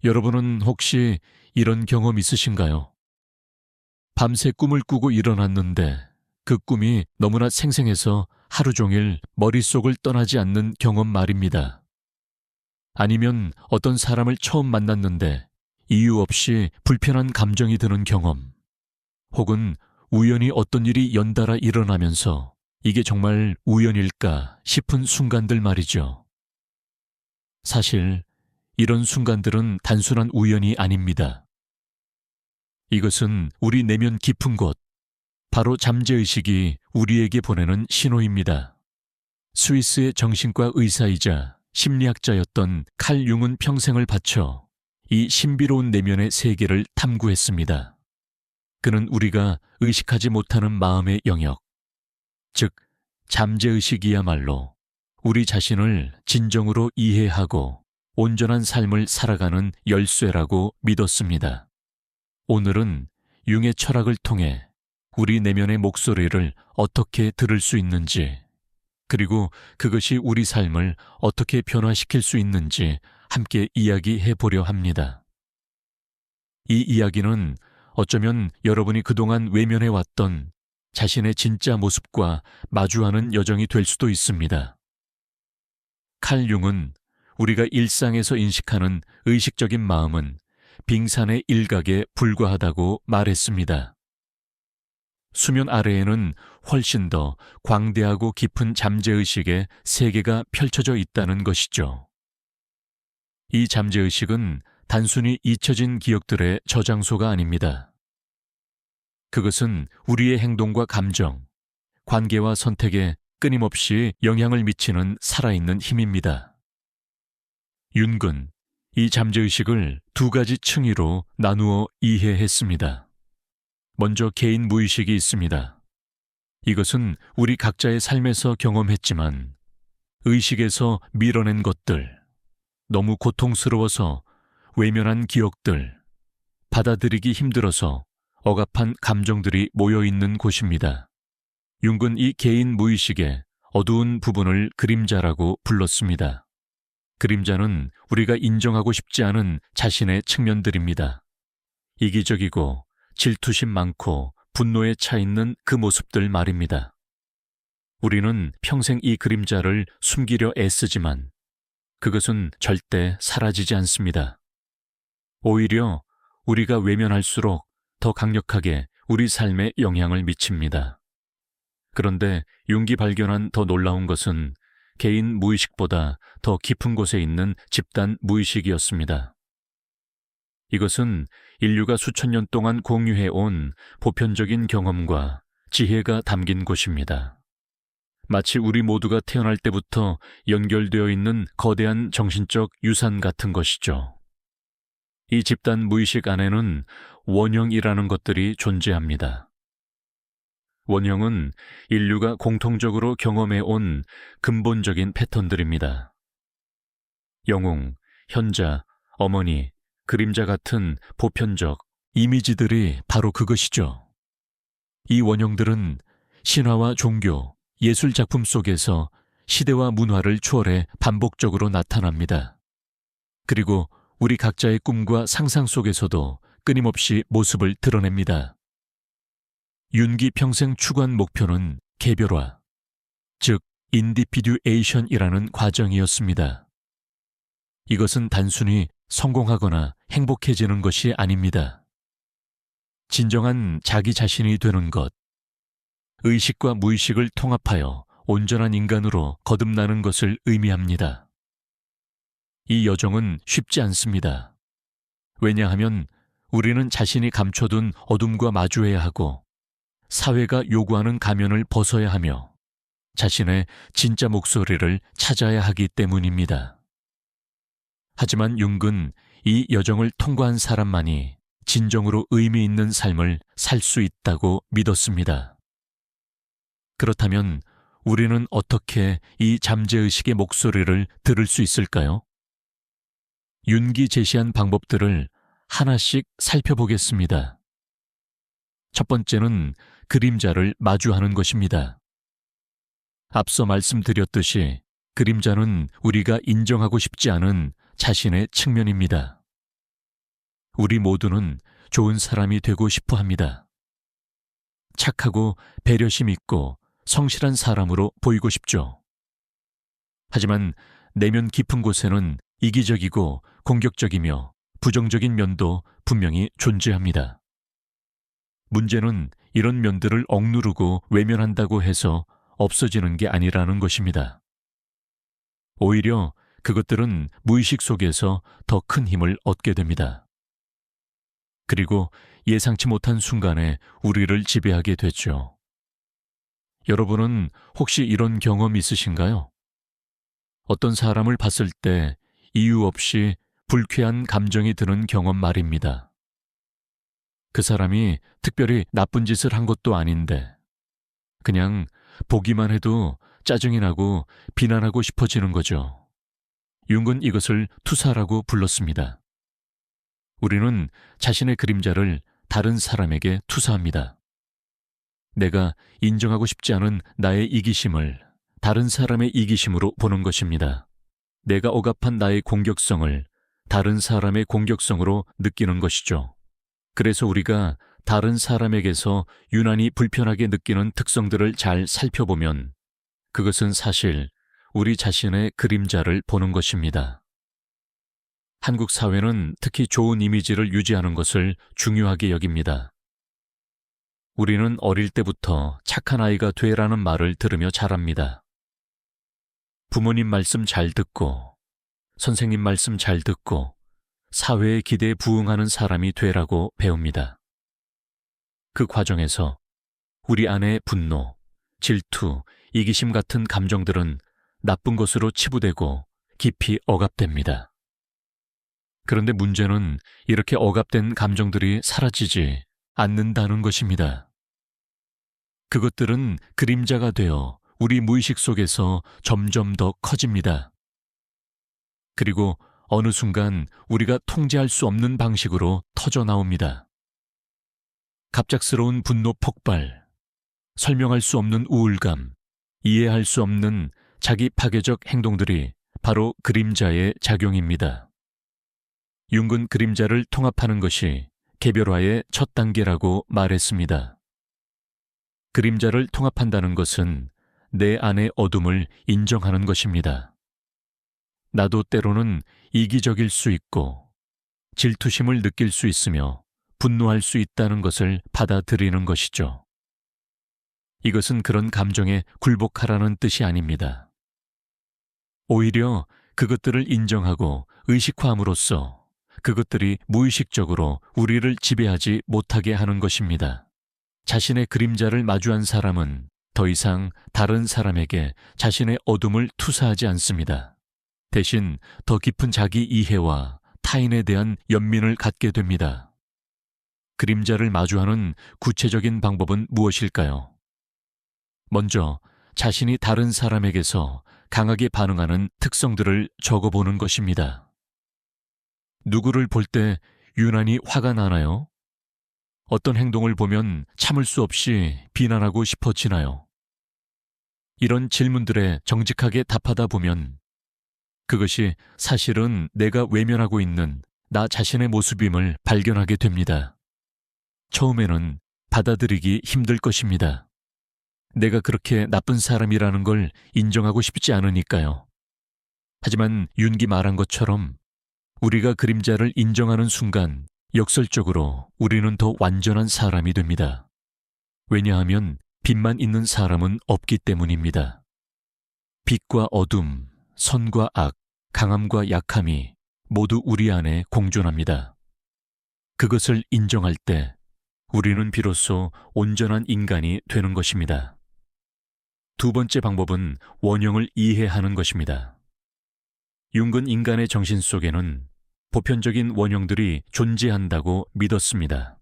여러분은 혹시 이런 경험 있으신가요? 밤새 꿈을 꾸고 일어났는데 그 꿈이 너무나 생생해서 하루 종일 머릿속을 떠나지 않는 경험 말입니다. 아니면 어떤 사람을 처음 만났는데 이유 없이 불편한 감정이 드는 경험. 혹은 우연히 어떤 일이 연달아 일어나면서 이게 정말 우연일까 싶은 순간들 말이죠. 사실 이런 순간들은 단순한 우연이 아닙니다. 이것은 우리 내면 깊은 곳, 바로 잠재의식이 우리에게 보내는 신호입니다. 스위스의 정신과 의사이자 심리학자였던 칼 융은 평생을 바쳐 이 신비로운 내면의 세계를 탐구했습니다. 그는 우리가 의식하지 못하는 마음의 영역, 즉 잠재의식이야말로 우리 자신을 진정으로 이해하고 온전한 삶을 살아가는 열쇠라고 믿었습니다. 오늘은 융의 철학을 통해 우리 내면의 목소리를 어떻게 들을 수 있는지, 그리고 그것이 우리 삶을 어떻게 변화시킬 수 있는지 함께 이야기해 보려 합니다. 이 이야기는 어쩌면 여러분이 그동안 외면해 왔던 자신의 진짜 모습과 마주하는 여정이 될 수도 있습니다. 칼 융은 우리가 일상에서 인식하는 의식적인 마음은 빙산의 일각에 불과하다고 말했습니다. 수면 아래에는 훨씬 더 광대하고 깊은 잠재의식의 세계가 펼쳐져 있다는 것이죠. 이 잠재의식은 단순히 잊혀진 기억들의 저장소가 아닙니다. 그것은 우리의 행동과 감정, 관계와 선택에 끊임없이 영향을 미치는 살아있는 힘입니다. 융은 이 잠재의식을 두 가지 층위로 나누어 이해했습니다. 먼저 개인 무의식이 있습니다. 이것은 우리 각자의 삶에서 경험했지만 의식에서 밀어낸 것들, 너무 고통스러워서 외면한 기억들, 받아들이기 힘들어서 억압한 감정들이 모여있는 곳입니다. 융은 이 개인 무의식의 어두운 부분을 그림자라고 불렀습니다. 그림자는 우리가 인정하고 싶지 않은 자신의 측면들입니다. 이기적이고 질투심 많고 분노에 차 있는 그 모습들 말입니다. 우리는 평생 이 그림자를 숨기려 애쓰지만 그것은 절대 사라지지 않습니다. 오히려 우리가 외면할수록 더 강력하게 우리 삶에 영향을 미칩니다. 그런데 융이 발견한 더 놀라운 것은 개인 무의식보다 더 깊은 곳에 있는 집단 무의식이었습니다. 이것은 인류가 수천 년 동안 공유해온 보편적인 경험과 지혜가 담긴 곳입니다. 마치 우리 모두가 태어날 때부터 연결되어 있는 거대한 정신적 유산 같은 것이죠. 이 집단 무의식 안에는 원형이라는 것들이 존재합니다. 원형은 인류가 공통적으로 경험해온 근본적인 패턴들입니다. 영웅, 현자, 어머니, 그림자 같은 보편적 이미지들이 바로 그것이죠. 이 원형들은 신화와 종교, 예술 작품 속에서 시대와 문화를 초월해 반복적으로 나타납니다. 그리고 우리 각자의 꿈과 상상 속에서도 끊임없이 모습을 드러냅니다. 융이 평생 추구한 목표는 개별화, 즉 인디피듀에이션이라는 과정이었습니다. 이것은 단순히 성공하거나 행복해지는 것이 아닙니다. 진정한 자기 자신이 되는 것, 의식과 무의식을 통합하여 온전한 인간으로 거듭나는 것을 의미합니다. 이 여정은 쉽지 않습니다. 왜냐하면 우리는 자신이 감춰둔 어둠과 마주해야 하고 사회가 요구하는 가면을 벗어야 하며 자신의 진짜 목소리를 찾아야 하기 때문입니다. 하지만 융은 이 여정을 통과한 사람만이 진정으로 의미 있는 삶을 살 수 있다고 믿었습니다. 그렇다면 우리는 어떻게 이 잠재의식의 목소리를 들을 수 있을까요? 융이 제시한 방법들을 하나씩 살펴보겠습니다. 첫 번째는 그림자를 마주하는 것입니다. 앞서 말씀드렸듯이 그림자는 우리가 인정하고 싶지 않은 자신의 측면입니다. 우리 모두는 좋은 사람이 되고 싶어 합니다. 착하고 배려심 있고 성실한 사람으로 보이고 싶죠. 하지만 내면 깊은 곳에는 이기적이고 공격적이며 부정적인 면도 분명히 존재합니다. 문제는 이런 면들을 억누르고 외면한다고 해서 없어지는 게 아니라는 것입니다. 오히려 그것들은 무의식 속에서 더 큰 힘을 얻게 됩니다. 그리고 예상치 못한 순간에 우리를 지배하게 됐죠. 여러분은 혹시 이런 경험 있으신가요? 어떤 사람을 봤을 때 이유 없이 불쾌한 감정이 드는 경험 말입니다. 그 사람이 특별히 나쁜 짓을 한 것도 아닌데 그냥 보기만 해도 짜증이 나고 비난하고 싶어지는 거죠. 융은 이것을 투사라고 불렀습니다. 우리는 자신의 그림자를 다른 사람에게 투사합니다. 내가 인정하고 싶지 않은 나의 이기심을 다른 사람의 이기심으로 보는 것입니다. 내가 억압한 나의 공격성을 다른 사람의 공격성으로 느끼는 것이죠. 그래서 우리가 다른 사람에게서 유난히 불편하게 느끼는 특성들을 잘 살펴보면 그것은 사실 우리 자신의 그림자를 보는 것입니다. 한국 사회는 특히 좋은 이미지를 유지하는 것을 중요하게 여깁니다. 우리는 어릴 때부터 착한 아이가 되라는 말을 들으며 자랍니다. 부모님 말씀 잘 듣고, 선생님 말씀 잘 듣고, 사회의 기대에 부응하는 사람이 되라고 배웁니다. 그 과정에서 우리 안의 분노, 질투, 이기심 같은 감정들은 나쁜 것으로 치부되고 깊이 억압됩니다. 그런데 문제는 이렇게 억압된 감정들이 사라지지 않는다는 것입니다. 그것들은 그림자가 되어 우리 무의식 속에서 점점 더 커집니다. 그리고 어느 순간 우리가 통제할 수 없는 방식으로 터져 나옵니다. 갑작스러운 분노 폭발, 설명할 수 없는 우울감, 이해할 수 없는 자기 파괴적 행동들이 바로 그림자의 작용입니다. 융은 그림자를 통합하는 것이 개별화의 첫 단계라고 말했습니다. 그림자를 통합한다는 것은 내 안의 어둠을 인정하는 것입니다. 나도 때로는 이기적일 수 있고 질투심을 느낄 수 있으며 분노할 수 있다는 것을 받아들이는 것이죠. 이것은 그런 감정에 굴복하라는 뜻이 아닙니다. 오히려 그것들을 인정하고 의식화함으로써 그것들이 무의식적으로 우리를 지배하지 못하게 하는 것입니다. 자신의 그림자를 마주한 사람은 더 이상 다른 사람에게 자신의 어둠을 투사하지 않습니다. 대신 더 깊은 자기 이해와 타인에 대한 연민을 갖게 됩니다. 그림자를 마주하는 구체적인 방법은 무엇일까요? 먼저 자신이 다른 사람에게서 강하게 반응하는 특성들을 적어보는 것입니다. 누구를 볼 때 유난히 화가 나나요? 어떤 행동을 보면 참을 수 없이 비난하고 싶어지나요? 이런 질문들에 정직하게 답하다 보면 그것이 사실은 내가 외면하고 있는 나 자신의 모습임을 발견하게 됩니다. 처음에는 받아들이기 힘들 것입니다. 내가 그렇게 나쁜 사람이라는 걸 인정하고 싶지 않으니까요. 하지만 윤기 말한 것처럼 우리가 그림자를 인정하는 순간 역설적으로 우리는 더 완전한 사람이 됩니다. 왜냐하면 빛만 있는 사람은 없기 때문입니다. 빛과 어둠, 선과 악, 강함과 약함이 모두 우리 안에 공존합니다. 그것을 인정할 때 우리는 비로소 온전한 인간이 되는 것입니다. 두 번째 방법은 원형을 이해하는 것입니다. 융은 인간의 정신 속에는 보편적인 원형들이 존재한다고 믿었습니다.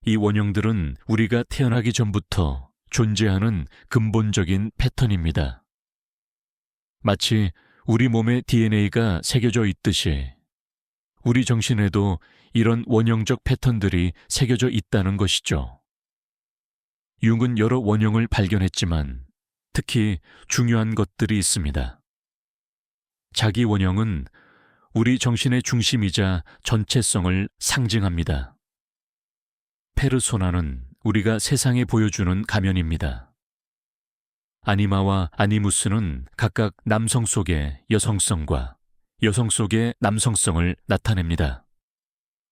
이 원형들은 우리가 태어나기 전부터 존재하는 근본적인 패턴입니다. 마치 우리 몸의 DNA가 새겨져 있듯이 우리 정신에도 이런 원형적 패턴들이 새겨져 있다는 것이죠. 융은 여러 원형을 발견했지만 특히 중요한 것들이 있습니다. 자기 원형은 우리 정신의 중심이자 전체성을 상징합니다. 페르소나는 우리가 세상에 보여주는 가면입니다. 아니마와 아니무스는 각각 남성 속의 여성성과 여성 속의 남성성을 나타냅니다.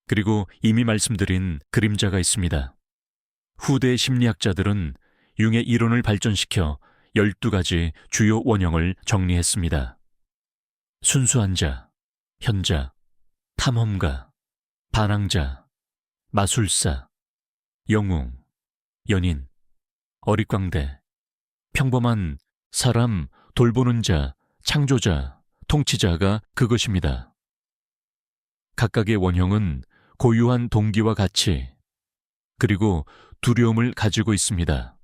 그리고 이미 말씀드린 그림자가 있습니다. 후대 심리학자들은 융의 이론을 발전시켜 12가지 주요 원형을 정리했습니다. 순수한 자, 현자, 탐험가, 반항자, 마술사, 영웅, 연인, 어릿광대, 평범한 사람, 돌보는 자, 창조자, 통치자가 그것입니다. 각각의 원형은 고유한 동기와 가치, 그리고 두려움을 가지고 있습니다.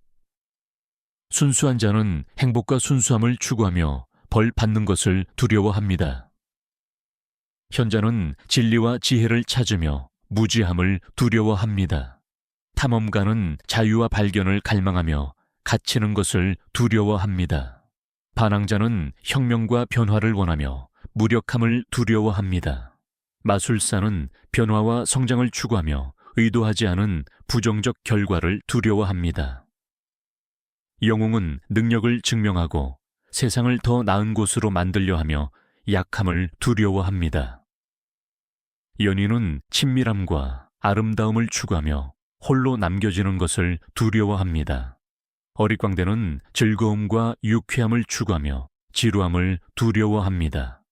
순수한 자는 행복과 순수함을 추구하며 벌 받는 것을 두려워합니다. 현자는 진리와 지혜를 찾으며 무지함을 두려워합니다. 탐험가는 자유와 발견을 갈망하며 갇히는 것을 두려워합니다. 반항자는 혁명과 변화를 원하며 무력함을 두려워합니다. 마술사는 변화와 성장을 추구하며 의도하지 않은 부정적 결과를 두려워합니다. 영웅은 능력을 증명하고 세상을 더 나은 곳으로 만들려 하며 약함을 두려워합니다. 연인은 친밀함과 아름다움을 추구하며 홀로 남겨지는 것을 두려워합니다. 어릿광대는 즐거움과 유쾌함을 추구하며 지루함을 두려워합니다.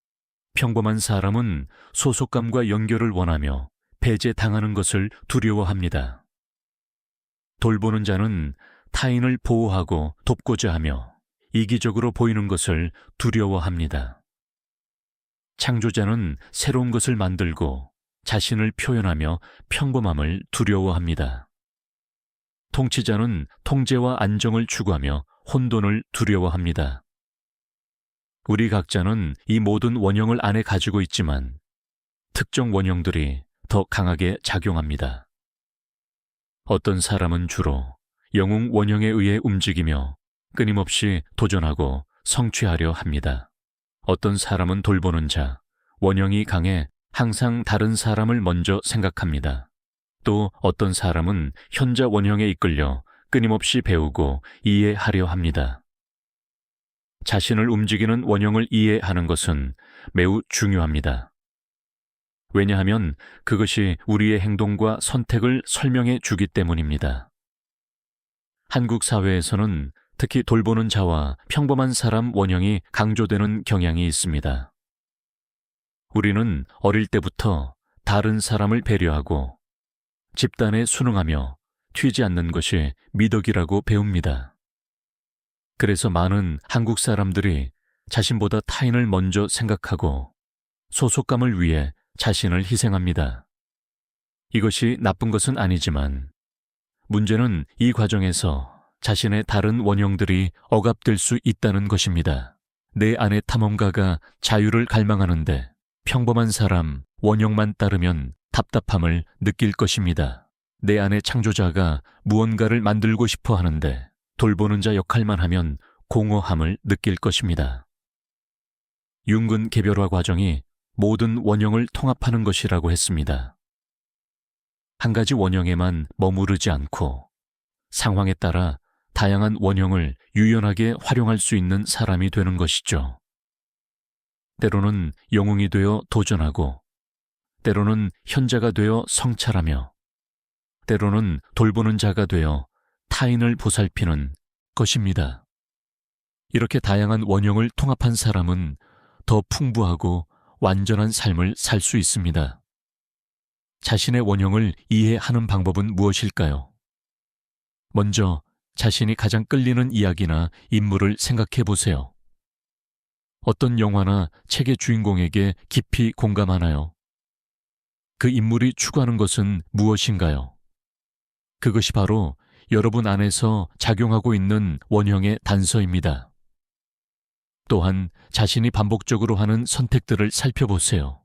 평범한 사람은 소속감과 연결을 원하며 배제당하는 것을 두려워합니다. 돌보는 자는 타인을 보호하고 돕고자 하며 이기적으로 보이는 것을 두려워합니다. 창조자는 새로운 것을 만들고 자신을 표현하며 평범함을 두려워합니다. 통치자는 통제와 안정을 추구하며 혼돈을 두려워합니다. 우리 각자는 이 모든 원형을 안에 가지고 있지만 특정 원형들이 더 강하게 작용합니다. 어떤 사람은 주로 영웅 원형에 의해 움직이며 끊임없이 도전하고 성취하려 합니다. 어떤 사람은 돌보는 자, 원형이 강해 항상 다른 사람을 먼저 생각합니다. 또 어떤 사람은 현자 원형에 이끌려 끊임없이 배우고 이해하려 합니다. 자신을 움직이는 원형을 이해하는 것은 매우 중요합니다. 왜냐하면 그것이 우리의 행동과 선택을 설명해 주기 때문입니다. 한국 사회에서는 특히 돌보는 자와 평범한 사람 원형이 강조되는 경향이 있습니다. 우리는 어릴 때부터 다른 사람을 배려하고 집단에 순응하며 튀지 않는 것이 미덕이라고 배웁니다. 그래서 많은 한국 사람들이 자신보다 타인을 먼저 생각하고 소속감을 위해 자신을 희생합니다. 이것이 나쁜 것은 아니지만 문제는 이 과정에서 자신의 다른 원형들이 억압될 수 있다는 것입니다. 내 안의 탐험가가 자유를 갈망하는데 평범한 사람 원형만 따르면 답답함을 느낄 것입니다. 내 안의 창조자가 무언가를 만들고 싶어 하는데 돌보는 자 역할만 하면 공허함을 느낄 것입니다. 융근 개별화 과정이 모든 원형을 통합하는 것이라고 했습니다. 한 가지 원형에만 머무르지 않고 상황에 따라 다양한 원형을 유연하게 활용할 수 있는 사람이 되는 것이죠. 때로는 영웅이 되어 도전하고, 때로는 현자가 되어 성찰하며, 때로는 돌보는 자가 되어 타인을 보살피는 것입니다. 이렇게 다양한 원형을 통합한 사람은 더 풍부하고 완전한 삶을 살 수 있습니다. 자신의 원형을 이해하는 방법은 무엇일까요? 먼저 자신이 가장 끌리는 이야기나 인물을 생각해 보세요. 어떤 영화나 책의 주인공에게 깊이 공감하나요? 그 인물이 추구하는 것은 무엇인가요? 그것이 바로 여러분 안에서 작용하고 있는 원형의 단서입니다. 또한 자신이 반복적으로 하는 선택들을 살펴보세요.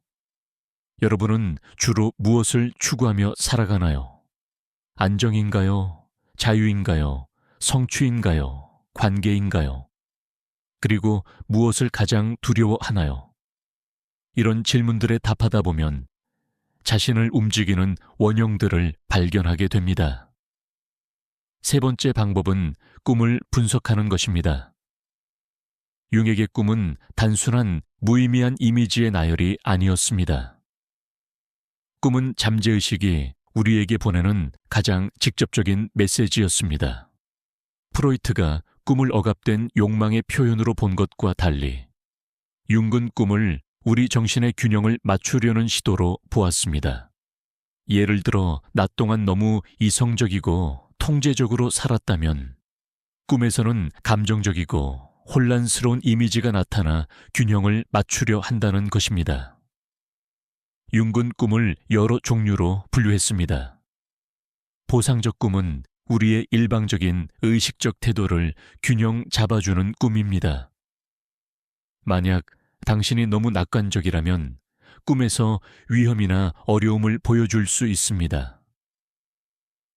여러분은 주로 무엇을 추구하며 살아가나요? 안정인가요? 자유인가요? 성취인가요? 관계인가요? 그리고 무엇을 가장 두려워하나요? 이런 질문들에 답하다 보면 자신을 움직이는 원형들을 발견하게 됩니다. 세 번째 방법은 꿈을 분석하는 것입니다. 융에게 꿈은 단순한 무의미한 이미지의 나열이 아니었습니다. 꿈은 잠재의식이 우리에게 보내는 가장 직접적인 메시지였습니다. 프로이트가 꿈을 억압된 욕망의 표현으로 본 것과 달리 융은 꿈을 우리 정신의 균형을 맞추려는 시도로 보았습니다. 예를 들어 낮 동안 너무 이성적이고 통제적으로 살았다면 꿈에서는 감정적이고 혼란스러운 이미지가 나타나 균형을 맞추려 한다는 것입니다. 융은 꿈을 여러 종류로 분류했습니다. 보상적 꿈은 우리의 일방적인 의식적 태도를 균형 잡아주는 꿈입니다. 만약 당신이 너무 낙관적이라면 꿈에서 위험이나 어려움을 보여줄 수 있습니다.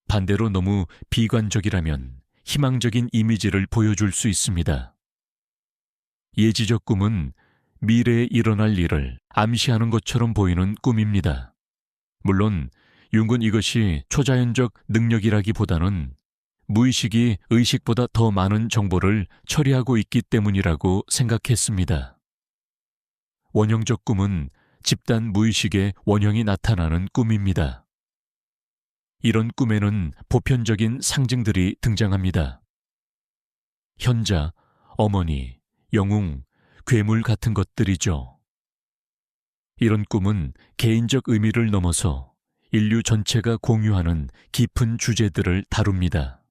반대로 너무 비관적이라면 희망적인 이미지를 보여줄 수 있습니다. 예지적 꿈은 미래에 일어날 일을 암시하는 것처럼 보이는 꿈입니다. 물론 융은 이것이 초자연적 능력이라기보다는 무의식이 의식보다 더 많은 정보를 처리하고 있기 때문이라고 생각했습니다. 원형적 꿈은 집단 무의식의 원형이 나타나는 꿈입니다. 이런 꿈에는 보편적인 상징들이 등장합니다. 현자, 어머니, 영웅, 괴물 같은 것들이죠. 이런 꿈은 개인적 의미를 넘어서 인류 전체가 공유하는 깊은 주제들을 다룹니다.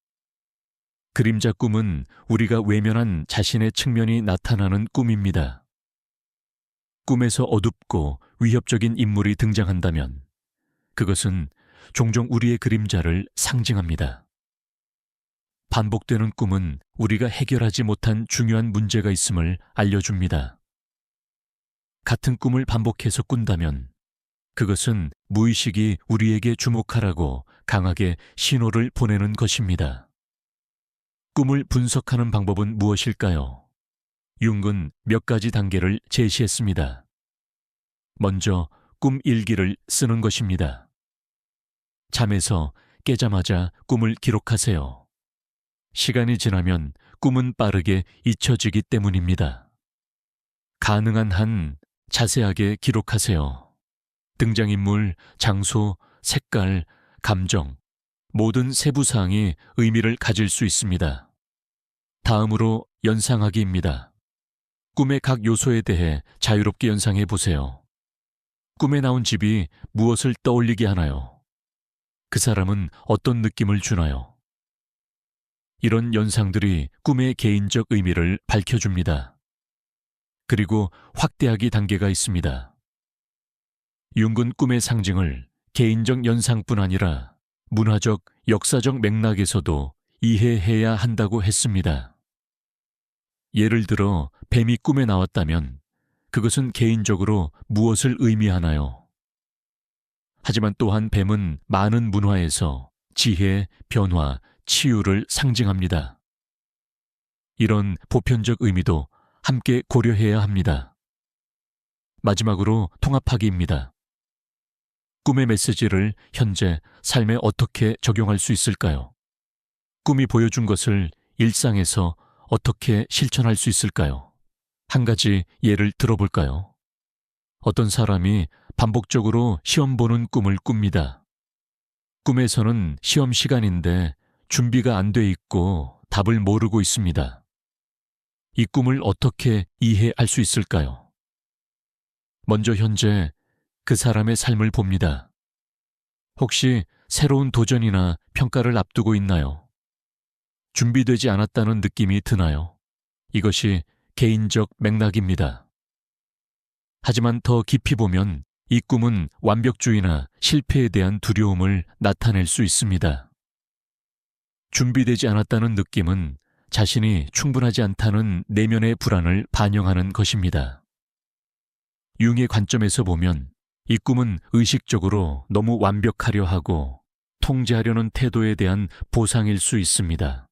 그림자 꿈은 우리가 외면한 자신의 측면이 나타나는 꿈입니다. 꿈에서 어둡고 위협적인 인물이 등장한다면 그것은 종종 우리의 그림자를 상징합니다. 반복되는 꿈은 우리가 해결하지 못한 중요한 문제가 있음을 알려줍니다. 같은 꿈을 반복해서 꾼다면 그것은 무의식이 우리에게 주목하라고 강하게 신호를 보내는 것입니다. 꿈을 분석하는 방법은 무엇일까요? 융은 몇 가지 단계를 제시했습니다. 먼저 꿈 일기를 쓰는 것입니다. 잠에서 깨자마자 꿈을 기록하세요. 시간이 지나면 꿈은 빠르게 잊혀지기 때문입니다. 가능한 한 자세하게 기록하세요. 등장인물, 장소, 색깔, 감정, 모든 세부사항이 의미를 가질 수 있습니다. 다음으로 연상하기입니다. 꿈의 각 요소에 대해 자유롭게 연상해 보세요. 꿈에 나온 집이 무엇을 떠올리게 하나요? 그 사람은 어떤 느낌을 주나요? 이런 연상들이 꿈의 개인적 의미를 밝혀줍니다. 그리고 확대하기 단계가 있습니다. 융은 꿈의 상징을 개인적 연상뿐 아니라 문화적, 역사적 맥락에서도 이해해야 한다고 했습니다. 예를 들어 뱀이 꿈에 나왔다면 그것은 개인적으로 무엇을 의미하나요? 하지만 또한 뱀은 많은 문화에서 지혜, 변화, 치유를 상징합니다. 이런 보편적 의미도 함께 고려해야 합니다. 마지막으로 통합하기입니다. 꿈의 메시지를 현재 삶에 어떻게 적용할 수 있을까요? 꿈이 보여준 것을 일상에서 어떻게 실천할 수 있을까요? 한 가지 예를 들어볼까요? 어떤 사람이 반복적으로 시험 보는 꿈을 꿉니다. 꿈에서는 시험 시간인데 준비가 안 돼 있고 답을 모르고 있습니다. 이 꿈을 어떻게 이해할 수 있을까요? 먼저 현재 그 사람의 삶을 봅니다. 혹시 새로운 도전이나 평가를 앞두고 있나요? 준비되지 않았다는 느낌이 드나요? 이것이 개인적 맥락입니다. 하지만 더 깊이 보면 이 꿈은 완벽주의나 실패에 대한 두려움을 나타낼 수 있습니다. 준비되지 않았다는 느낌은 자신이 충분하지 않다는 내면의 불안을 반영하는 것입니다. 융의 관점에서 보면 이 꿈은 의식적으로 너무 완벽하려 하고 통제하려는 태도에 대한 보상일 수 있습니다.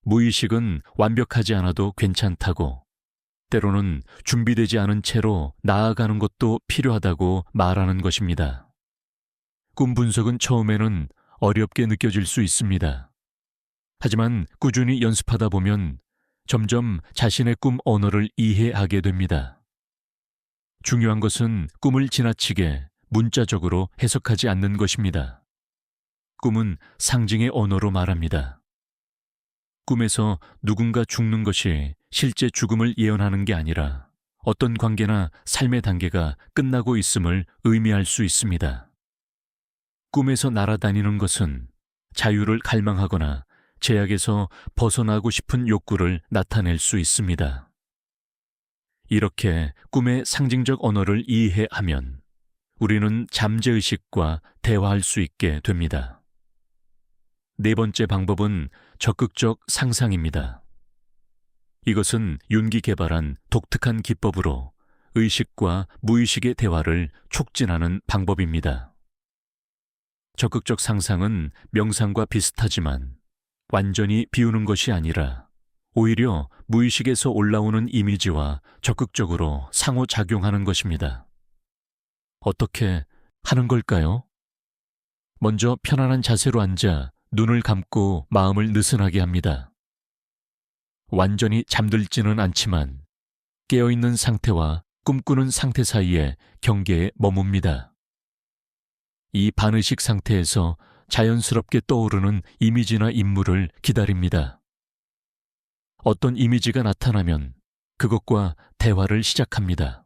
무의식은 완벽하지 않아도 괜찮다고, 때로는 준비되지 않은 채로 나아가는 것도 필요하다고 말하는 것입니다. 꿈 분석은 처음에는 어렵게 느껴질 수 있습니다. 하지만 꾸준히 연습하다 보면 점점 자신의 꿈 언어를 이해하게 됩니다. 중요한 것은 꿈을 지나치게 문자적으로 해석하지 않는 것입니다. 꿈은 상징의 언어로 말합니다. 꿈에서 누군가 죽는 것이 실제 죽음을 예언하는 게 아니라 어떤 관계나 삶의 단계가 끝나고 있음을 의미할 수 있습니다. 꿈에서 날아다니는 것은 자유를 갈망하거나 제약에서 벗어나고 싶은 욕구를 나타낼 수 있습니다. 이렇게 꿈의 상징적 언어를 이해하면 우리는 잠재의식과 대화할 수 있게 됩니다. 네 번째 방법은 적극적 상상입니다. 이것은 윤기 개발한 독특한 기법으로 의식과 무의식의 대화를 촉진하는 방법입니다. 적극적 상상은 명상과 비슷하지만 완전히 비우는 것이 아니라 오히려 무의식에서 올라오는 이미지와 적극적으로 상호작용하는 것입니다. 어떻게 하는 걸까요? 먼저 편안한 자세로 앉아 눈을 감고 마음을 느슨하게 합니다. 완전히 잠들지는 않지만 깨어있는 상태와 꿈꾸는 상태 사이의 경계에 머뭅니다. 이 반의식 상태에서 자연스럽게 떠오르는 이미지나 인물을 기다립니다. 어떤 이미지가 나타나면 그것과 대화를 시작합니다.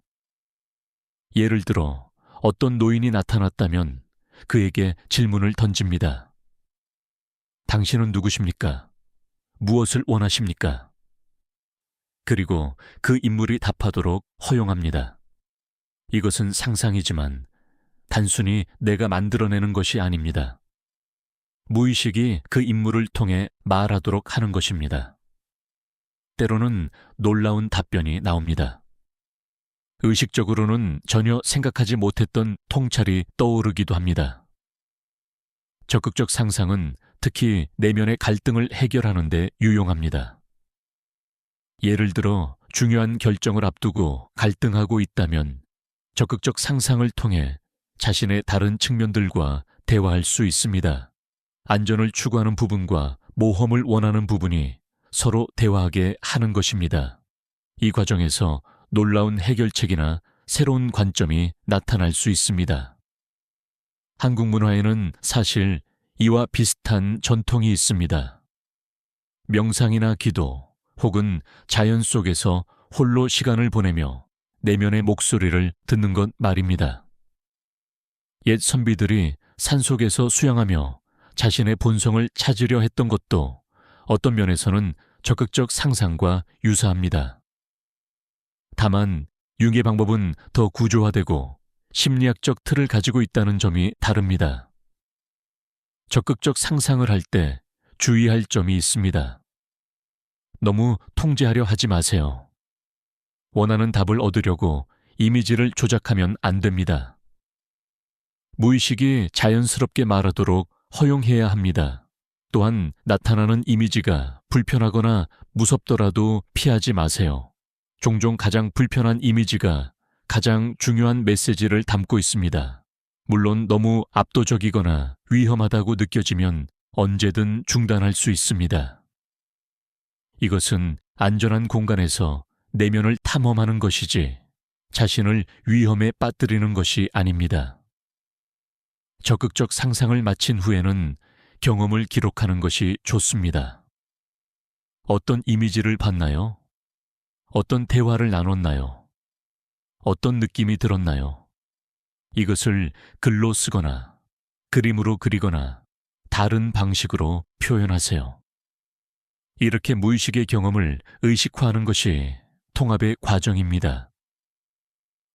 예를 들어 어떤 노인이 나타났다면 그에게 질문을 던집니다. 당신은 누구십니까? 무엇을 원하십니까? 그리고 그 인물이 답하도록 허용합니다. 이것은 상상이지만 단순히 내가 만들어내는 것이 아닙니다. 무의식이 그 인물을 통해 말하도록 하는 것입니다. 때로는 놀라운 답변이 나옵니다. 의식적으로는 전혀 생각하지 못했던 통찰이 떠오르기도 합니다. 적극적 상상은 특히 내면의 갈등을 해결하는 데 유용합니다. 예를 들어 중요한 결정을 앞두고 갈등하고 있다면 적극적 상상을 통해 자신의 다른 측면들과 대화할 수 있습니다. 안전을 추구하는 부분과 모험을 원하는 부분이 서로 대화하게 하는 것입니다. 이 과정에서 놀라운 해결책이나 새로운 관점이 나타날 수 있습니다. 한국 문화에는 사실 이와 비슷한 전통이 있습니다. 명상이나 기도 혹은 자연 속에서 홀로 시간을 보내며 내면의 목소리를 듣는 것 말입니다. 옛 선비들이 산속에서 수양하며 자신의 본성을 찾으려 했던 것도 어떤 면에서는 적극적 상상과 유사합니다. 다만 융의 방법은 더 구조화되고 심리학적 틀을 가지고 있다는 점이 다릅니다. 적극적 상상을 할 때 주의할 점이 있습니다. 너무 통제하려 하지 마세요. 원하는 답을 얻으려고 이미지를 조작하면 안 됩니다. 무의식이 자연스럽게 말하도록 허용해야 합니다. 또한 나타나는 이미지가 불편하거나 무섭더라도 피하지 마세요. 종종 가장 불편한 이미지가 가장 중요한 메시지를 담고 있습니다. 물론 너무 압도적이거나 위험하다고 느껴지면 언제든 중단할 수 있습니다. 이것은 안전한 공간에서 내면을 탐험하는 것이지 자신을 위험에 빠뜨리는 것이 아닙니다. 적극적 상상을 마친 후에는 경험을 기록하는 것이 좋습니다. 어떤 이미지를 봤나요? 어떤 대화를 나눴나요? 어떤 느낌이 들었나요? 이것을 글로 쓰거나 그림으로 그리거나 다른 방식으로 표현하세요. 이렇게 무의식의 경험을 의식화하는 것이 통합의 과정입니다.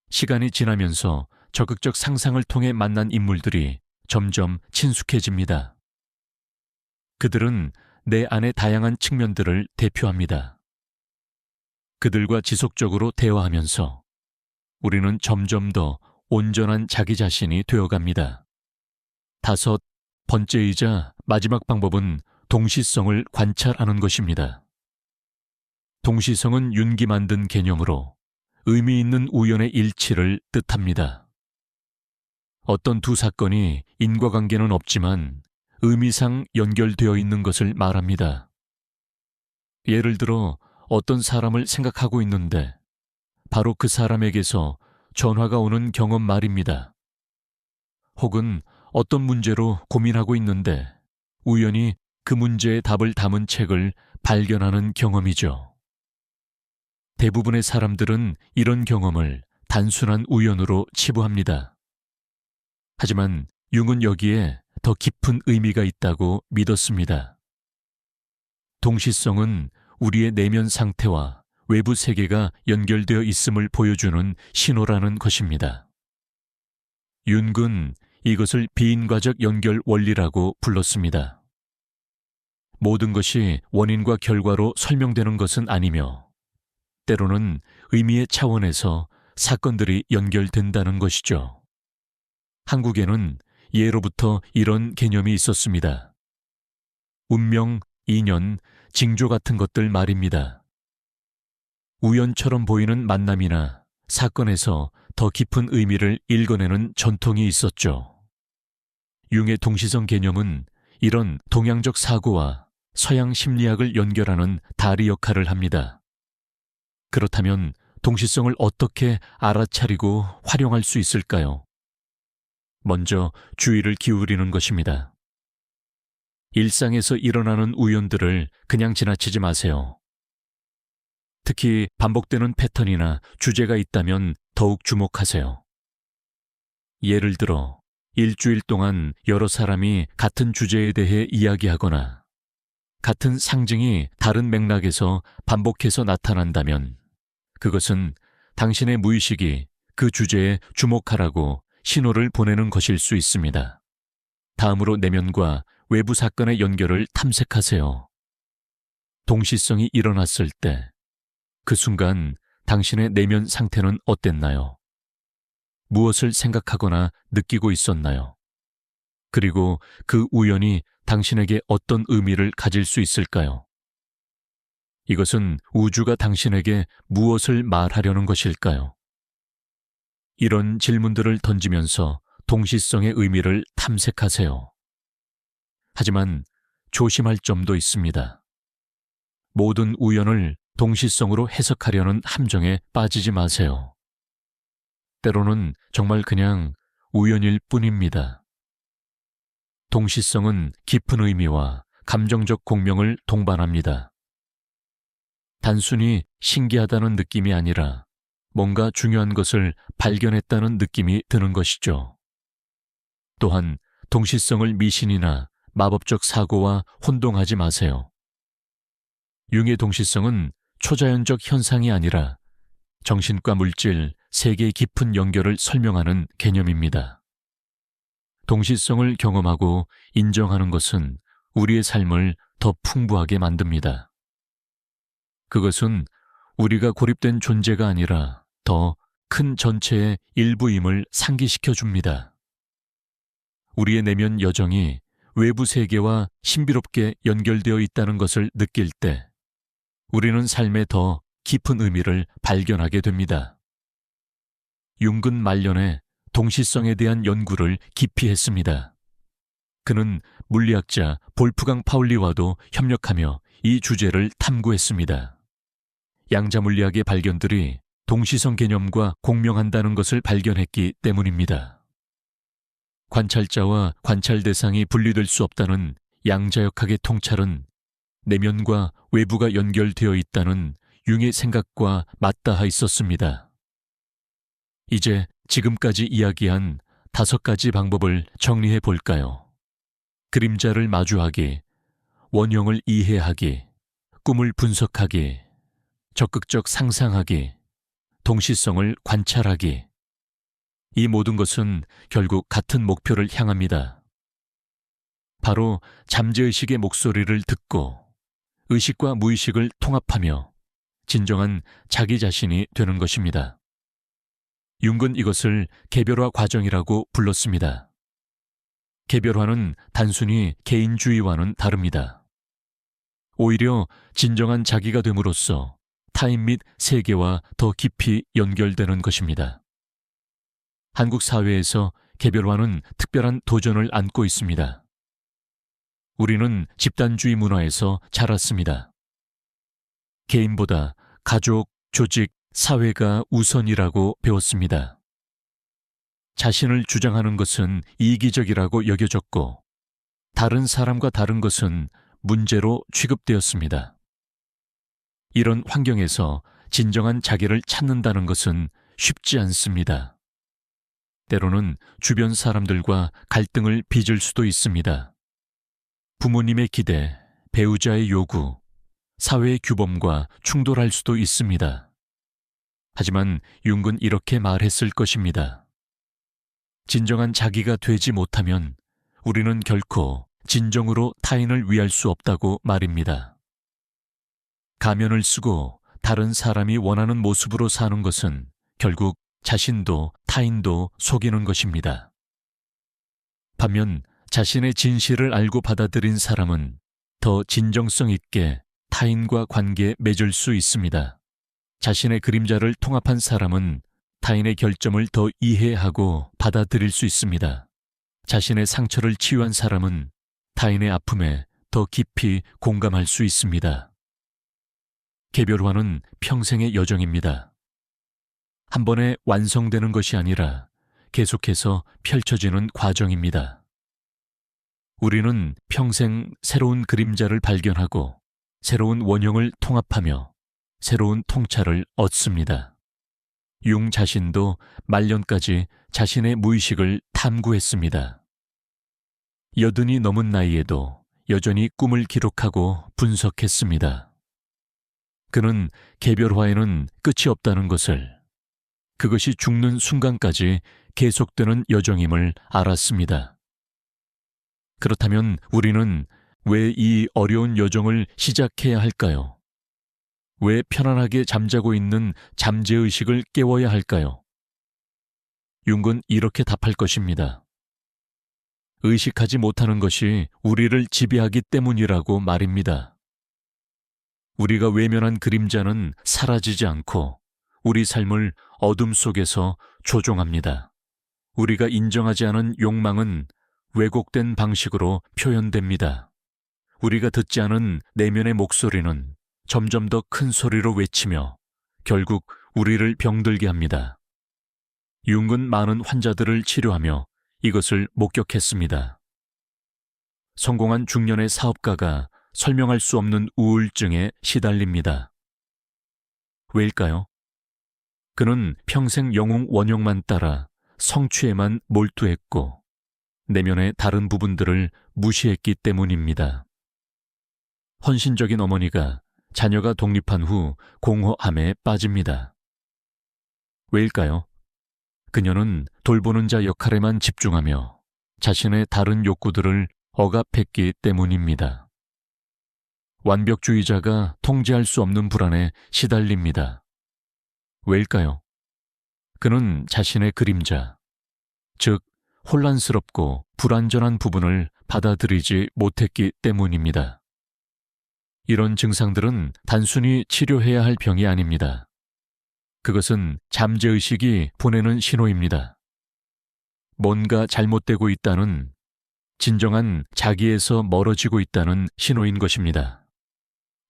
시간이 지나면서 적극적 상상을 통해 만난 인물들이 점점 친숙해집니다. 그들은 내 안의 다양한 측면들을 대표합니다. 그들과 지속적으로 대화하면서 우리는 점점 더 온전한 자기 자신이 되어갑니다. 다섯 번째이자 마지막 방법은 동시성을 관찰하는 것입니다. 동시성은 윤기 만든 개념으로 의미 있는 우연의 일치를 뜻합니다. 어떤 두 사건이 인과관계는 없지만 의미상 연결되어 있는 것을 말합니다. 예를 들어 어떤 사람을 생각하고 있는데 바로 그 사람에게서 전화가 오는 경험 말입니다. 혹은 어떤 문제로 고민하고 있는데 우연히 그 문제의 답을 담은 책을 발견하는 경험이죠. 대부분의 사람들은 이런 경험을 단순한 우연으로 치부합니다. 하지만 융은 여기에 더 깊은 의미가 있다고 믿었습니다. 동시성은 우리의 내면 상태와 외부 세계가 연결되어 있음을 보여주는 신호라는 것입니다. 윤은 이것을 비인과적 연결 원리라고 불렀습니다. 모든 것이 원인과 결과로 설명되는 것은 아니며 때로는 의미의 차원에서 사건들이 연결된다는 것이죠. 한국에는 예로부터 이런 개념이 있었습니다. 운명, 인연, 징조 같은 것들 말입니다. 우연처럼 보이는 만남이나 사건에서 더 깊은 의미를 읽어내는 전통이 있었죠. 융의 동시성 개념은 이런 동양적 사고와 서양 심리학을 연결하는 다리 역할을 합니다. 그렇다면 동시성을 어떻게 알아차리고 활용할 수 있을까요? 먼저 주의를 기울이는 것입니다. 일상에서 일어나는 우연들을 그냥 지나치지 마세요. 특히 반복되는 패턴이나 주제가 있다면 더욱 주목하세요. 예를 들어 일주일 동안 여러 사람이 같은 주제에 대해 이야기하거나 같은 상징이 다른 맥락에서 반복해서 나타난다면 그것은 당신의 무의식이 그 주제에 주목하라고 신호를 보내는 것일 수 있습니다. 다음으로 내면과 외부 사건의 연결을 탐색하세요. 동시성이 일어났을 때 그 순간 당신의 내면 상태는 어땠나요? 무엇을 생각하거나 느끼고 있었나요? 그리고 그 우연이 당신에게 어떤 의미를 가질 수 있을까요? 이것은 우주가 당신에게 무엇을 말하려는 것일까요? 이런 질문들을 던지면서 동시성의 의미를 탐색하세요. 하지만 조심할 점도 있습니다. 모든 우연을 동시성으로 해석하려는 함정에 빠지지 마세요. 때로는 정말 그냥 우연일 뿐입니다. 동시성은 깊은 의미와 감정적 공명을 동반합니다. 단순히 신기하다는 느낌이 아니라 뭔가 중요한 것을 발견했다는 느낌이 드는 것이죠. 또한 동시성을 미신이나 마법적 사고와 혼동하지 마세요. 융의 동시성은 초자연적 현상이 아니라 정신과 물질, 세계의 깊은 연결을 설명하는 개념입니다. 동시성을 경험하고 인정하는 것은 우리의 삶을 더 풍부하게 만듭니다. 그것은 우리가 고립된 존재가 아니라 더 큰 전체의 일부임을 상기시켜 줍니다. 우리의 내면 여정이 외부 세계와 신비롭게 연결되어 있다는 것을 느낄 때 우리는 삶에 더 깊은 의미를 발견하게 됩니다. 융은 말년에 동시성에 대한 연구를 깊이 했습니다. 그는 물리학자 볼프강 파울리와도 협력하며 이 주제를 탐구했습니다. 양자 물리학의 발견들이 동시성 개념과 공명한다는 것을 발견했기 때문입니다. 관찰자와 관찰 대상이 분리될 수 없다는 양자역학의 통찰은 내면과 외부가 연결되어 있다는 융의 생각과 맞닿아 있었습니다. 이제 지금까지 이야기한 5가지 방법을 정리해 볼까요? 그림자를 마주하기, 원형을 이해하기, 꿈을 분석하기, 적극적 상상하기, 동시성을 관찰하기. 이 모든 것은 결국 같은 목표를 향합니다. 바로 잠재의식의 목소리를 듣고 의식과 무의식을 통합하며 진정한 자기 자신이 되는 것입니다. 융은 이것을 개별화 과정이라고 불렀습니다. 개별화는 단순히 개인주의와는 다릅니다. 오히려 진정한 자기가 됨으로써 타인 및 세계와 더 깊이 연결되는 것입니다. 한국 사회에서 개별화는 특별한 도전을 안고 있습니다. 우리는 집단주의 문화에서 자랐습니다. 개인보다 가족, 조직, 사회가 우선이라고 배웠습니다. 자신을 주장하는 것은 이기적이라고 여겨졌고, 다른 사람과 다른 것은 문제로 취급되었습니다. 이런 환경에서 진정한 자기를 찾는다는 것은 쉽지 않습니다. 때로는 주변 사람들과 갈등을 빚을 수도 있습니다. 부모님의 기대, 배우자의 요구, 사회의 규범과 충돌할 수도 있습니다. 하지만 융은 이렇게 말했을 것입니다. 진정한 자기가 되지 못하면 우리는 결코 진정으로 타인을 위할 수 없다고 말입니다. 가면을 쓰고 다른 사람이 원하는 모습으로 사는 것은 결국 자신도 타인도 속이는 것입니다. 반면 자신의 진실을 알고 받아들인 사람은 더 진정성 있게 타인과 관계에 맺을 수 있습니다. 자신의 그림자를 통합한 사람은 타인의 결점을 더 이해하고 받아들일 수 있습니다. 자신의 상처를 치유한 사람은 타인의 아픔에 더 깊이 공감할 수 있습니다. 개별화는 평생의 여정입니다. 한 번에 완성되는 것이 아니라 계속해서 펼쳐지는 과정입니다. 우리는 평생 새로운 그림자를 발견하고 새로운 원형을 통합하며 새로운 통찰을 얻습니다. 융 자신도 말년까지 자신의 무의식을 탐구했습니다. 80이 넘은 나이에도 여전히 꿈을 기록하고 분석했습니다. 그는 개별화에는 끝이 없다는 것을, 그것이 죽는 순간까지 계속되는 여정임을 알았습니다. 그렇다면 우리는 왜 이 어려운 여정을 시작해야 할까요? 왜 편안하게 잠자고 있는 잠재의식을 깨워야 할까요? 융은 이렇게 답할 것입니다. 의식하지 못하는 것이 우리를 지배하기 때문이라고 말입니다. 우리가 외면한 그림자는 사라지지 않고 우리 삶을 어둠 속에서 조종합니다. 우리가 인정하지 않은 욕망은 왜곡된 방식으로 표현됩니다. 우리가 듣지 않은 내면의 목소리는 점점 더 큰 소리로 외치며 결국 우리를 병들게 합니다. 융은 많은 환자들을 치료하며 이것을 목격했습니다. 성공한 중년의 사업가가 설명할 수 없는 우울증에 시달립니다. 왜일까요? 그는 평생 영웅 원형만 따라 성취에만 몰두했고 내면의 다른 부분들을 무시했기 때문입니다. 헌신적인 어머니가 자녀가 독립한 후 공허함에 빠집니다. 왜일까요? 그녀는 돌보는 자 역할에만 집중하며 자신의 다른 욕구들을 억압했기 때문입니다. 완벽주의자가 통제할 수 없는 불안에 시달립니다. 왜일까요? 그는 자신의 그림자, 즉 혼란스럽고 불완전한 부분을 받아들이지 못했기 때문입니다. 이런 증상들은 단순히 치료해야 할 병이 아닙니다. 그것은 잠재의식이 보내는 신호입니다. 뭔가 잘못되고 있다는, 진정한 자기에서 멀어지고 있다는 신호인 것입니다.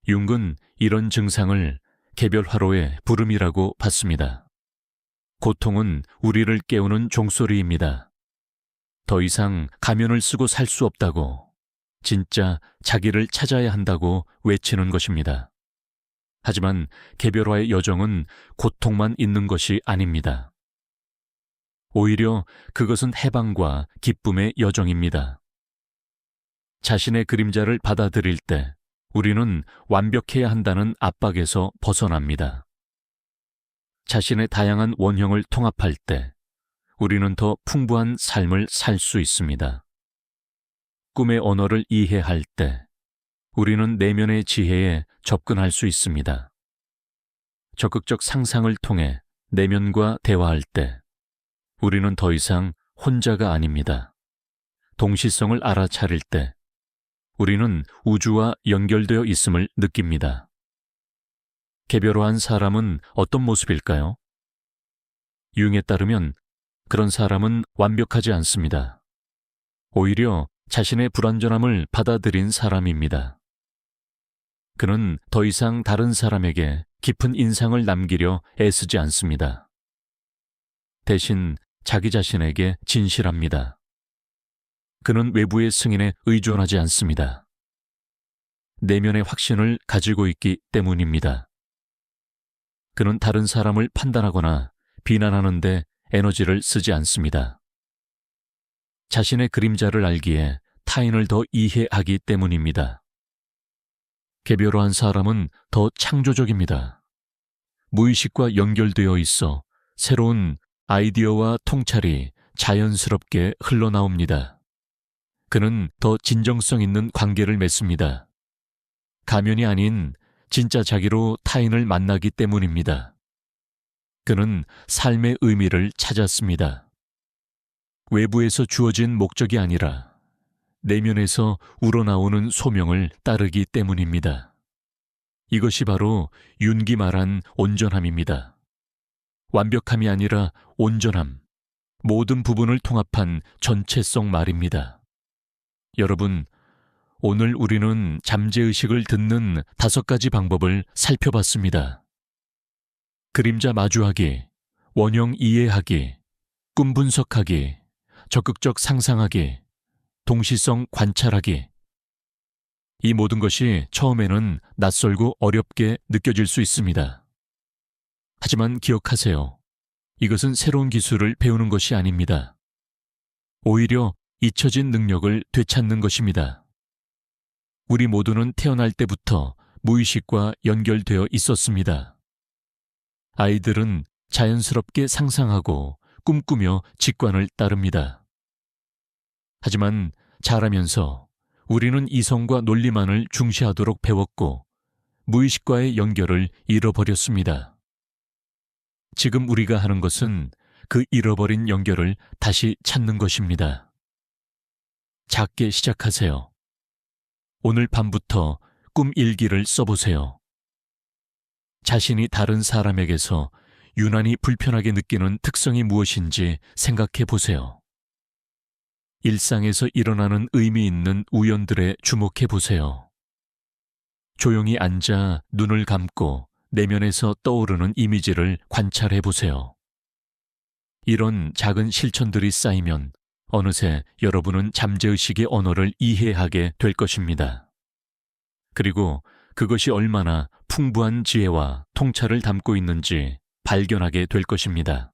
융은 이런 증상을 개별화로의 부름이라고 봤습니다. 고통은 우리를 깨우는 종소리입니다. 더 이상 가면을 쓰고 살 수 없다고, 진짜 자기를 찾아야 한다고 외치는 것입니다. 하지만 개별화의 여정은 고통만 있는 것이 아닙니다. 오히려 그것은 해방과 기쁨의 여정입니다. 자신의 그림자를 받아들일 때 우리는 완벽해야 한다는 압박에서 벗어납니다. 자신의 다양한 원형을 통합할 때 우리는 더 풍부한 삶을 살 수 있습니다. 꿈의 언어를 이해할 때 우리는 내면의 지혜에 접근할 수 있습니다. 적극적 상상을 통해 내면과 대화할 때 우리는 더 이상 혼자가 아닙니다. 동시성을 알아차릴 때 우리는 우주와 연결되어 있음을 느낍니다. 개별화한 사람은 어떤 모습일까요? 융에 따르면 그런 사람은 완벽하지 않습니다. 오히려 자신의 불완전함을 받아들인 사람입니다. 그는 더 이상 다른 사람에게 깊은 인상을 남기려 애쓰지 않습니다. 대신 자기 자신에게 진실합니다. 그는 외부의 승인에 의존하지 않습니다. 내면의 확신을 가지고 있기 때문입니다. 그는 다른 사람을 판단하거나 비난하는 데 에너지를 쓰지 않습니다. 자신의 그림자를 알기에 타인을 더 이해하기 때문입니다. 개별화한 사람은 더 창조적입니다. 무의식과 연결되어 있어 새로운 아이디어와 통찰이 자연스럽게 흘러나옵니다. 그는 더 진정성 있는 관계를 맺습니다. 가면이 아닌 진짜 자기로 타인을 만나기 때문입니다. 그는 삶의 의미를 찾았습니다. 외부에서 주어진 목적이 아니라 내면에서 우러나오는 소명을 따르기 때문입니다. 이것이 바로 윤기 말한 온전함입니다. 완벽함이 아니라 온전함, 모든 부분을 통합한 전체성 말입니다. 여러분, 오늘 우리는 잠재의식을 듣는 5가지 방법을 살펴봤습니다. 그림자 마주하기, 원형 이해하기, 꿈 분석하기, 적극적 상상하기, 동시성 관찰하기. 이 모든 것이 처음에는 낯설고 어렵게 느껴질 수 있습니다. 하지만 기억하세요. 이것은 새로운 기술을 배우는 것이 아닙니다. 오히려 잊혀진 능력을 되찾는 것입니다. 우리 모두는 태어날 때부터 무의식과 연결되어 있었습니다. 아이들은 자연스럽게 상상하고 꿈꾸며 직관을 따릅니다. 하지만 자라면서 우리는 이성과 논리만을 중시하도록 배웠고 무의식과의 연결을 잃어버렸습니다. 지금 우리가 하는 것은 그 잃어버린 연결을 다시 찾는 것입니다. 작게 시작하세요. 오늘 밤부터 꿈 일기를 써보세요. 자신이 다른 사람에게서 유난히 불편하게 느끼는 특성이 무엇인지 생각해 보세요. 일상에서 일어나는 의미 있는 우연들에 주목해 보세요. 조용히 앉아 눈을 감고 내면에서 떠오르는 이미지를 관찰해 보세요. 이런 작은 실천들이 쌓이면 어느새 여러분은 잠재의식의 언어를 이해하게 될 것입니다. 그리고 그것이 얼마나 풍부한 지혜와 통찰을 담고 있는지 발견하게 될 것입니다.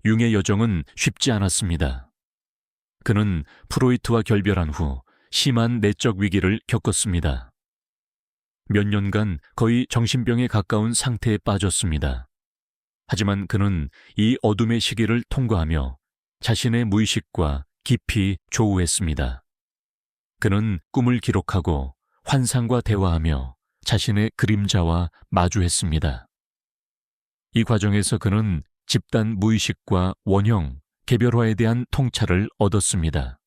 융의 여정은 쉽지 않았습니다. 그는 프로이트와 결별한 후 심한 내적 위기를 겪었습니다. 몇 년간 거의 정신병에 가까운 상태에 빠졌습니다. 하지만 그는 이 어둠의 시기를 통과하며 자신의 무의식과 깊이 조우했습니다. 그는 꿈을 기록하고 환상과 대화하며 자신의 그림자와 마주했습니다. 이 과정에서 그는 집단 무의식과 원형, 개별화에 대한 통찰을 얻었습니다.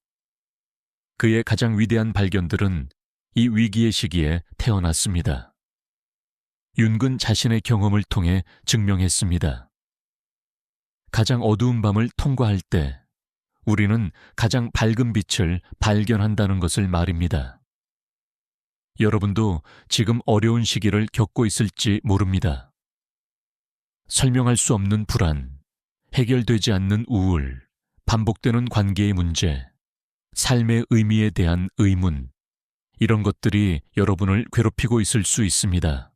그의 가장 위대한 발견들은 이 위기의 시기에 태어났습니다. 윤근 자신의 경험을 통해 증명했습니다. 가장 어두운 밤을 통과할 때 우리는 가장 밝은 빛을 발견한다는 것을 말입니다. 여러분도 지금 어려운 시기를 겪고 있을지 모릅니다. 설명할 수 없는 불안, 해결되지 않는 우울, 반복되는 관계의 문제, 삶의 의미에 대한 의문, 이런 것들이 여러분을 괴롭히고 있을 수 있습니다.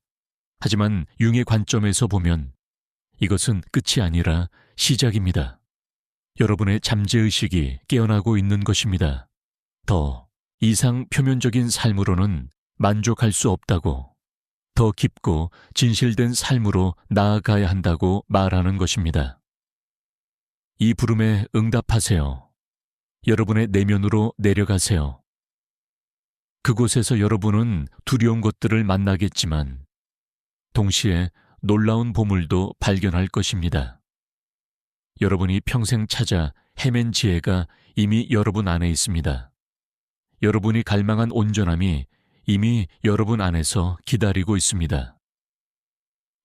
하지만 융의 관점에서 보면 이것은 끝이 아니라 시작입니다. 여러분의 잠재의식이 깨어나고 있는 것입니다. 더 이상 표면적인 삶으로는 만족할 수 없다고, 더 깊고 진실된 삶으로 나아가야 한다고 말하는 것입니다. 이 부름에 응답하세요. 여러분의 내면으로 내려가세요. 그곳에서 여러분은 두려운 것들을 만나겠지만 동시에 놀라운 보물도 발견할 것입니다. 여러분이 평생 찾아 헤맨 지혜가 이미 여러분 안에 있습니다. 여러분이 갈망한 온전함이 이미 여러분 안에서 기다리고 있습니다.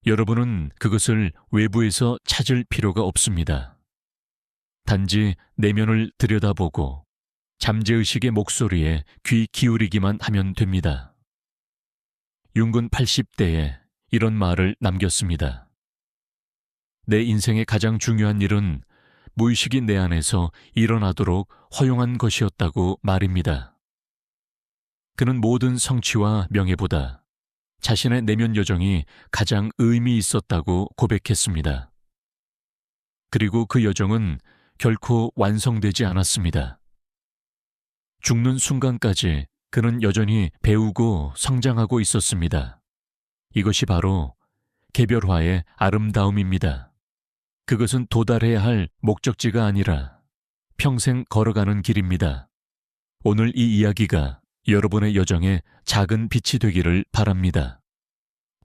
여러분은 그것을 외부에서 찾을 필요가 없습니다. 단지 내면을 들여다보고 잠재의식의 목소리에 귀 기울이기만 하면 됩니다. 융은 80대에 이런 말을 남겼습니다. 내 인생의 가장 중요한 일은 무의식이 내 안에서 일어나도록 허용한 것이었다고 말입니다. 그는 모든 성취와 명예보다 자신의 내면 여정이 가장 의미 있었다고 고백했습니다. 그리고 그 여정은 결코 완성되지 않았습니다. 죽는 순간까지 그는 여전히 배우고 성장하고 있었습니다. 이것이 바로 개별화의 아름다움입니다. 그것은 도달해야 할 목적지가 아니라 평생 걸어가는 길입니다. 오늘 이 이야기가 여러분의 여정에 작은 빛이 되기를 바랍니다.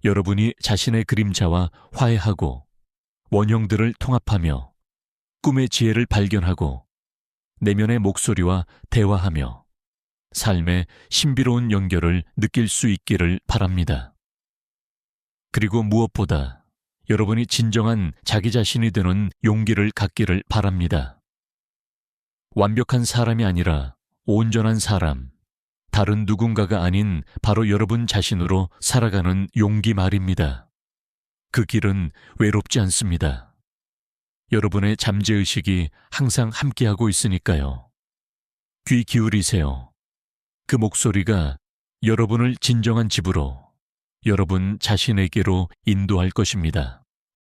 여러분이 자신의 그림자와 화해하고 원형들을 통합하며 꿈의 지혜를 발견하고 내면의 목소리와 대화하며 삶의 신비로운 연결을 느낄 수 있기를 바랍니다. 그리고 무엇보다 여러분이 진정한 자기 자신이 되는 용기를 갖기를 바랍니다. 완벽한 사람이 아니라 온전한 사람, 다른 누군가가 아닌 바로 여러분 자신으로 살아가는 용기 말입니다. 그 길은 외롭지 않습니다. 여러분의 잠재의식이 항상 함께하고 있으니까요. 귀 기울이세요. 그 목소리가 여러분을 진정한 집으로, 여러분 자신에게로 인도할 것입니다.